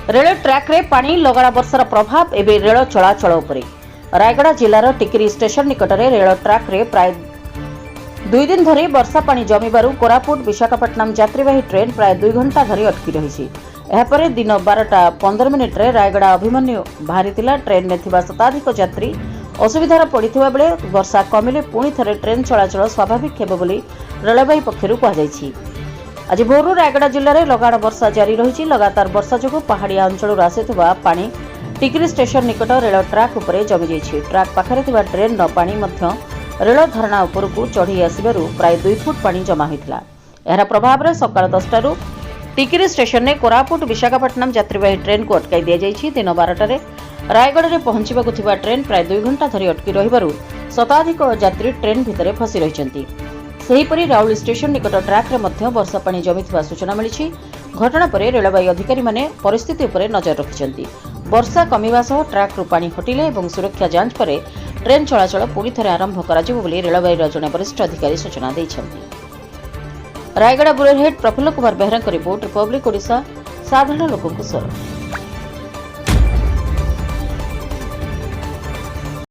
Rail track रे पानी लगाण वर्षार प्रभाव एवं रेल चलाचल उपरे। रायगड़ा जिलार टिकिरी स्टेशन निकट में रेल ट्रैक रे प्राय 2 दिन धरी वर्षा पानी जमीबारू कोरापुट विशाखापट्टनम यात्रीवाही ट्रेन प्राय 2 घंटा धरी अटकी रही। एहापर दिन 12:15 रे रायगड़ा अभिमन्यु बाहरी ट्रेन में थिबा शताधिक यात्री असुविधार पड़िथिबा बेले वर्षा कमिले पुणी थरे ट्रेन चलाचल स्वाभाविक हेबो बोली रेलबाई पक्षरु कहाଯାଇଛି। आज भोरु रायगड़ा जिले में लगाण वर्षा जारी रही। लगातार वर्षा जो पहाड़िया अंचल आसुवा पानी टिकिरी स्टेशन निकट रेल ट्रैक उपरे जमी जाइछि। ट्रैक पाखरे थिबा ट्रेन पानी मध्य रेल धारणा उपरकू चढ़ी आसबारू प्राय 2 फुट पानी जमा होता। यार प्रभाव में सकाल 10टारू टिकिरी स्टेशन में कोरापुट विशाखापट्टनम यात्रीवाही ट्रेन को अटकाई दि जाइछि। दिन 12टारे रायगढ़ में पहुंचवाक थिबा ट्रेन प्राय 2 घंटा धरी अटकी रहिबारू शताधिक यात्री ट्रेन भितर फसी रहिछन्ति। सेहीपरि राउली स्टेशन निकट ट्रैक में वर्षा पानी जमीथिबा सूचना मिली। घटना पर रेलबाई अधिकारी माने परिस्थिति उपरे नजर रखिछन्ति। वर्षा कमिबा सह ट्रैक रु पानी हटिले एवं सुरक्षा जांच पर ट्रेन चलाचल पुणी थरे आरंभ कराजिबो बोली रेलबाईर जणे वरिष्ठ अधिकारी सूचना दैछन्ति। Rayagada bureau head Prafulla Kumar Behera report, Republic Odisha, साधारण लोकंकु स्वर।